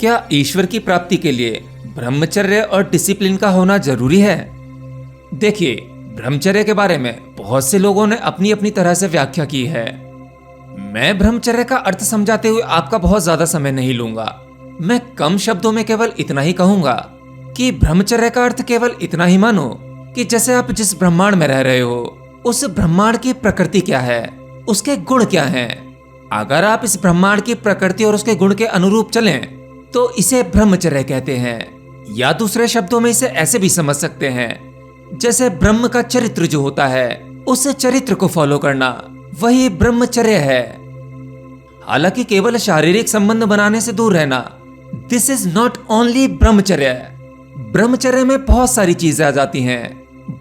क्या ईश्वर की प्राप्ति के लिए ब्रह्मचर्य और डिसिप्लिन का होना जरूरी है? देखिए, ब्रह्मचर्य के बारे में बहुत से लोगों ने अपनी अपनी तरह से व्याख्या की है। मैं ब्रह्मचर्य का अर्थ समझाते हुए आपका बहुत ज्यादा समय नहीं लूंगा। मैं कम शब्दों में केवल इतना ही कहूंगा कि ब्रह्मचर्य का अर्थ केवल इतना ही मानो कि जैसे आप जिस ब्रह्मांड में रह रहे हो, उस ब्रह्मांड की प्रकृति क्या है, उसके गुण क्या हैं। अगर आप इस ब्रह्मांड की प्रकृति और उसके गुण के अनुरूप चलें तो इसे ब्रह्मचर्य कहते हैं। या दूसरे शब्दों में इसे ऐसे भी समझ सकते हैं, जैसे ब्रह्म का चरित्र जो होता है, उस चरित्र को फॉलो करना, वही ब्रह्मचर्य है। हालांकि केवल शारीरिक संबंध बनाने से दूर रहना, दिस इज नॉट ओनली ब्रह्मचर्य। ब्रह्मचर्य में बहुत सारी चीजें आ जाती हैं,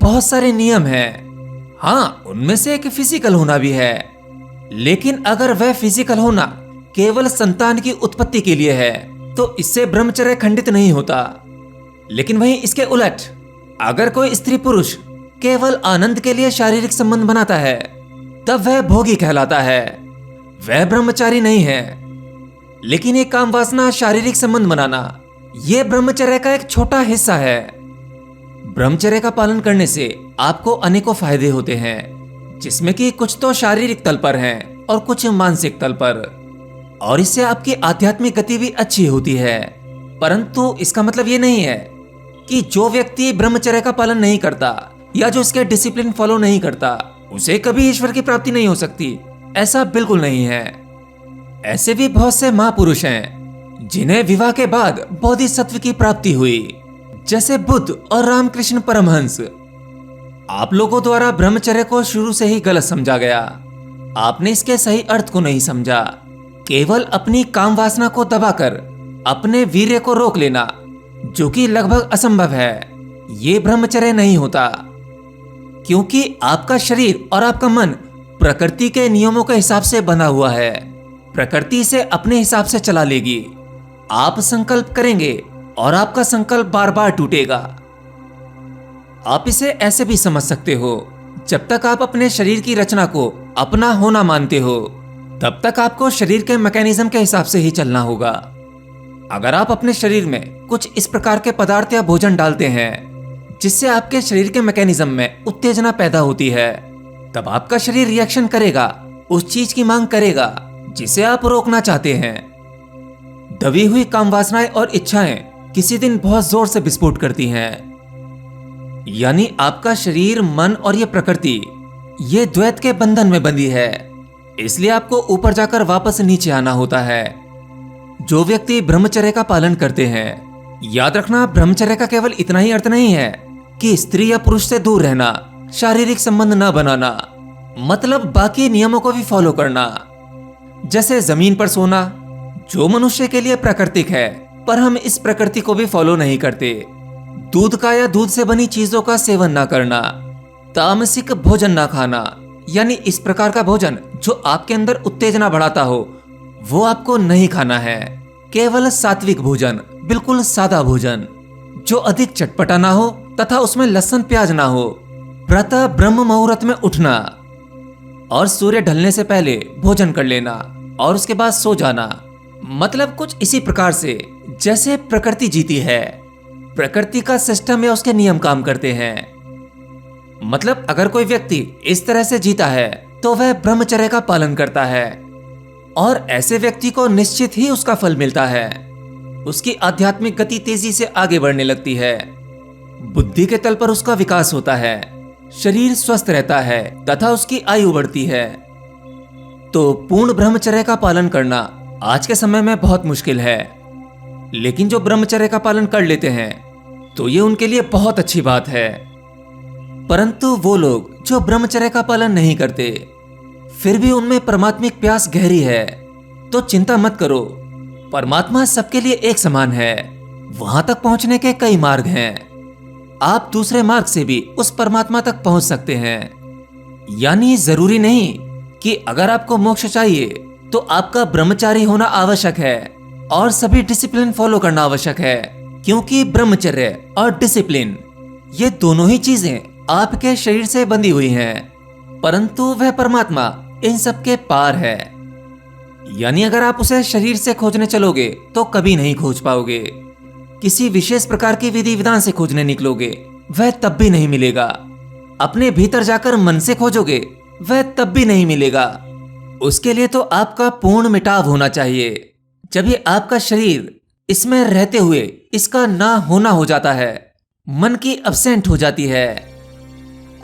बहुत सारे नियम हैं। हाँ, उनमें से एक फिजिकल होना भी है, लेकिन अगर वह फिजिकल होना केवल संतान की उत्पत्ति के लिए है तो इससे ब्रह्मचर्य खंडित नहीं होता। लेकिन वहीं इसके उलट, अगर कोई स्त्री पुरुष केवल आनंद के लिए शारीरिक संबंध बनाता है, तब वह भोगी कहलाता है, वह ब्रह्मचारी नहीं है। लेकिन एक काम वासना शारीरिक संबंध बनाना, यह ब्रह्मचर्य का एक छोटा हिस्सा है। ब्रह्मचर्य का पालन करने से आपको अनेकों फायदे होते हैं, जिसमें कि कुछ तो शारीरिक तल पर हैं और कुछ मानसिक तल पर। और इससे आपकी आध्यात्मिक गति भी अच्छी होती है। परंतु इसका मतलब ये नहीं है कि जो व्यक्ति ब्रह्मचर्य का पालन नहीं करता या जो इसके डिसिप्लिन फॉलो नहीं करता, उसे कभी ईश्वर की प्राप्ति नहीं हो सकती। ऐसा बिल्कुल नहीं है। ऐसे भी बहुत से महापुरुष हैं जिन्हें विवाह के बाद बोधिसत्व की प्राप्ति हुई, जैसे बुद्ध और रामकृष्ण परमहंस। आप लोगों द्वारा ब्रह्मचर्य को शुरू से ही गलत समझा गया। आपने इसके सही अर्थ को नहीं समझा। केवल अपनी काम वासना को दबाकर अपने वीर्य को रोक लेना, जो कि लगभग असंभव है, ये ब्रह्मचर्य नहीं होता। क्योंकि आपका शरीर और आपका मन प्रकृति के नियमों के हिसाब से बना हुआ है। प्रकृति से अपने हिसाब से चला लेगी। आप संकल्प करेंगे और आपका संकल्प बार बार टूटेगा। आप इसे ऐसे भी समझ सकते हो, जब तक आप अपने शरीर की रचना को अपना होना मानते हो, तब तक आपको शरीर के मैकेनिज्म के हिसाब से ही चलना होगा। अगर आप अपने शरीर में कुछ इस प्रकार के पदार्थ या भोजन डालते हैं जिससे आपके शरीर के मैकेनिज्म में उत्तेजना पैदा होती है, तब आपका शरीर रिएक्शन करेगा, उस चीज की मांग करेगा जिसे आप रोकना चाहते हैं। दबी हुई काम वासनाएं और इच्छाएं किसी दिन बहुत जोर से विस्फोट करती हैं। यानी आपका शरीर, मन और ये प्रकृति, ये द्वैत के बंधन में बंधी है। इसलिए आपको ऊपर जाकर वापस नीचे आना होता है। जो व्यक्ति ब्रह्मचर्य का पालन करते हैं, याद रखना, ब्रह्मचर्य का केवल इतना ही अर्थ नहीं है कि स्त्री या पुरुष से दूर रहना, शारीरिक संबंध न बनाना, मतलब बाकी नियमों को भी फॉलो करना। जैसे जमीन पर सोना, जो मनुष्य के लिए प्राकृतिक है, पर हम इस प्रकृति को भी फॉलो नहीं करते। दूध का या दूध से बनी चीजों का सेवन ना करना, तामसिक भोजन ना खाना, यानी इस प्रकार का भोजन जो आपके अंदर उत्तेजना बढ़ाता हो, वो आपको नहीं खाना है। केवल सात्विक भोजन, बिल्कुल सादा भोजन, जो अधिक चटपटा ना हो तथा उसमें लहसुन प्याज ना हो। प्रातः ब्रह्म मुहूर्त में उठना और सूर्य ढलने से पहले भोजन कर लेना और उसके बाद सो जाना। मतलब कुछ इसी प्रकार से जैसे प्रकृति जीती है, प्रकृति का सिस्टम या उसके नियम काम करते हैं। मतलब अगर कोई व्यक्ति इस तरह से जीता है तो वह ब्रह्मचर्य का पालन करता है, और ऐसे व्यक्ति को निश्चित ही उसका फल मिलता है। उसकी आध्यात्मिक गति तेजी से आगे बढ़ने लगती है, बुद्धि के तल पर उसका विकास होता है, शरीर स्वस्थ रहता है तथा उसकी आयु बढ़ती है। तो पूर्ण ब्रह्मचर्य का पालन करना आज के समय में बहुत मुश्किल है। लेकिन जो ब्रह्मचर्य का पालन कर लेते हैं तो ये उनके लिए बहुत अच्छी बात है। परंतु वो लोग जो ब्रह्मचर्य का पालन नहीं करते, फिर भी उनमें परमात्मिक प्यास गहरी है, तो चिंता मत करो। परमात्मा सबके लिए एक समान है। वहां तक पहुंचने के कई मार्ग हैं। आप दूसरे मार्ग से भी उस परमात्मा तक पहुंच सकते हैं। यानी जरूरी नहीं कि अगर आपको मोक्ष चाहिए तो आपका ब्रह्मचारी होना आवश्यक है और सभी डिसिप्लिन फॉलो करना आवश्यक है, क्योंकि ब्रह्मचर्य और डिसिप्लिन, ये दोनों ही चीजें आपके शरीर से बंधी हुई हैं, परंतु वह परमात्मा इन सब के पार है। यानी अगर आप उसे शरीर से खोजने चलोगे तो कभी नहीं खोज पाओगे। किसी विशेष प्रकार की विधि विधान से खोजने निकलोगे, वह तब भी नहीं मिलेगा। अपने भीतर जाकर मन से खोजोगे, वह तब भी नहीं मिलेगा। उसके लिए तो आपका पूर्ण मिटाव होना चाहिए। जब ये आपका शरीर इसमें रहते हुए इसका ना होना हो जाता है, मन की अब्सेंट हो जाती है,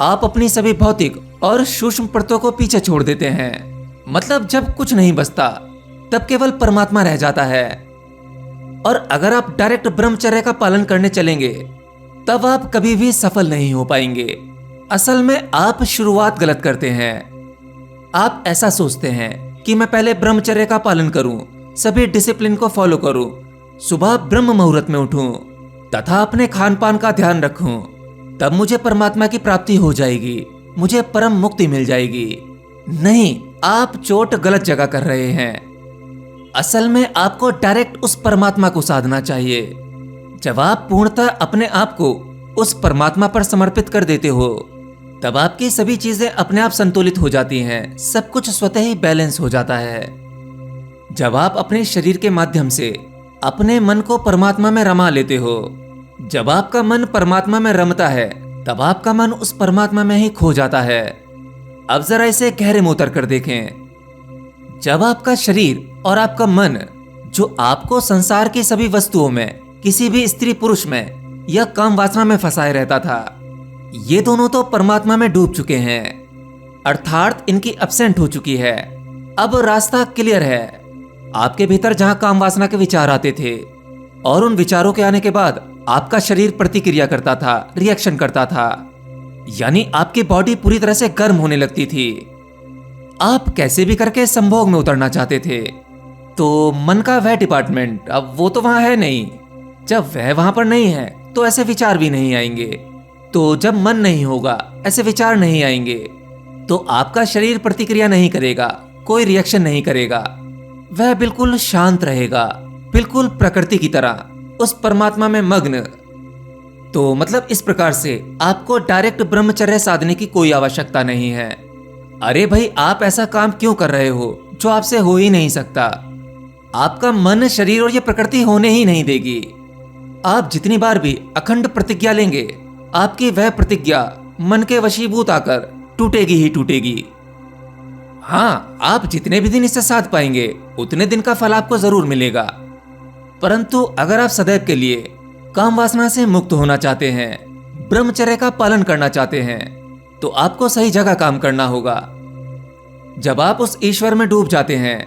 आप अपनी सभी भौतिक और सूक्ष्म परतों को पीछे छोड़ देते हैं। मतलब जब कुछ नहीं बचता तब केवल परमात्मा रह जाता है। और अगर आप डायरेक्ट ब्रह्मचर्य का पालन करने चलेंगे तब आप कभी भी सफल नहीं हो पाएंगे। असल में आप शुरुआत गलत करते हैं। आप ऐसा सोचते हैं कि मैं पहले ब्रह्मचर्य का पालन करूं, सभी डिसिप्लिन को फॉलो करूं, सुबह ब्रह्म मुहूर्त में उठूं तथा अपने खान पान का ध्यान रखूं, तब मुझे परमात्मा की प्राप्ति हो जाएगी, मुझे परम मुक्ति मिल जाएगी। नहीं, आप चोट गलत जगह कर रहे हैं। असल में आपको डायरेक्ट उस परमात्मा को साधना चाहिए। जब आप पूर्णतः अपने आप को उस परमात्मा पर समर्पित कर देते हो तब आपकी सभी चीजें अपने आप संतुलित हो जाती हैं, सब कुछ स्वतः ही बैलेंस हो जाता है। जब आप अपने शरीर के माध्यम से अपने मन को परमात्मा में रमा लेते हो, जब आपका मन परमात्मा में रमता है तब आपका मन उस परमात्मा में ही खो जाता है। अब जरा इसे गहरे में उतर कर देखें। जब आपका शरीर और आपका मन, जो आपको संसार की सभी वस्तुओं में, किसी भी स्त्री पुरुष में या काम वासना में फंसाए रहता था, ये दोनों तो परमात्मा में डूब चुके हैं, अर्थात इनकी अब्सेंट हो चुकी है। अब रास्ता क्लियर है। आपके भीतर जहां काम वासना के विचार आते थे और उन विचारों के आने के बाद आपका शरीर प्रतिक्रिया करता था, रिएक्शन करता था, यानी आपकी बॉडी पूरी तरह से गर्म होने लगती थी। आप कैसे भी करके संभोग में उतरना चाहते थे, तो मन का वह डिपार्टमेंट अब वो तो वहां है नहीं। जब वह वहां पर नहीं है तो ऐसे विचार भी नहीं आएंगे। तो जब मन नहीं होगा, ऐसे विचार नहीं आएंगे, तो आपका शरीर प्रतिक्रिया नहीं करेगा, कोई रिएक्शन नहीं करेगा, वह बिल्कुल शांत रहेगा, बिल्कुल प्रकृति की तरह उस परमात्मा में मग्न। तो मतलब इस प्रकार से आपको डायरेक्ट ब्रह्मचर्य साधने की कोई आवश्यकता नहीं है। अरे भाई, आप ऐसा काम क्यों कर रहे हो जो आपसे हो ही नहीं सकता? आपका मन, शरीर और ये प्रकृति होने ही नहीं देगी। आप जितनी बार भी अखंड प्रतिज्ञा लेंगे, आपकी वह प्रतिज्ञा मन के वशीभूत आकर टूटेगी ही टूटेगी। हाँ, आप जितने भी दिन इससे साध पाएंगे उतने दिन का फल आपको जरूर मिलेगा। परंतु अगर आप सदैव के लिए काम वासना से मुक्त होना चाहते हैं, ब्रह्मचर्य का पालन करना चाहते हैं, तो आपको सही जगह काम करना होगा। जब आप उस ईश्वर में डूब जाते हैं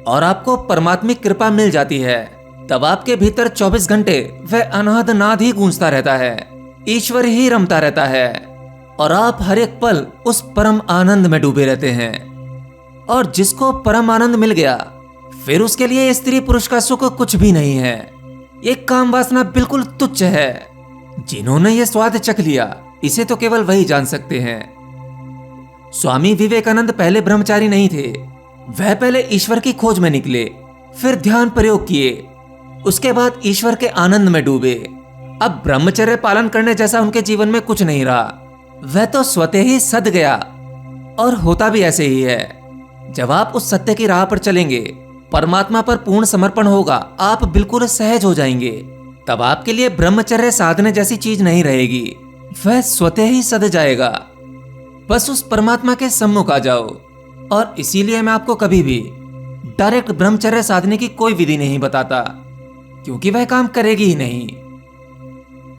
और आपको परमात्मिक कृपा मिल जाती है, तब आपके भीतर 24 घंटे वह अनहद नाद ही गूंजता रहता है, ईश्वर ही रमता रहता है और आप हर एक पल उस परम आनंद में डूबे रहते हैं। और जिसको परम आनंद मिल गया, फिर उसके लिए स्त्री पुरुष का सुख कुछ भी नहीं है। ये काम वासना बिल्कुल तुच्छ है। जिन्होंने ये स्वाद चख लिया, इसे तो केवल वही जान सकते हैं। स्वामी विवेकानंद पहले ब्रह्मचारी नहीं थे। वह पहले ईश्वर की खोज में निकले, फिर ध्यान प्रयोग किए, उसके बाद ईश्वर के आनंद में डूबे। अब ब्रह्मचर्य पालन करने जैसा उनके जीवन में कुछ नहीं रहा। वह तो स्वतः ही सद गया। और होता भी ऐसे ही है। जब आप उस सत्य की राह पर चलेंगे, परमात्मा पर पूर्ण समर्पण होगा, आप बिल्कुल सहज हो जाएंगे। तब आपके लिए ब्रह्मचर्य साधने जैसी चीज नहीं रहेगी, वह स्वतः ही सद जाएगा। बस उस परमात्मा के सम्मुख आ जाओ। और इसीलिए मैं आपको कभी भी डायरेक्ट ब्रह्मचर्य साधने की कोई विधि नहीं बताता, क्योंकि वह काम करेगी ही नहीं।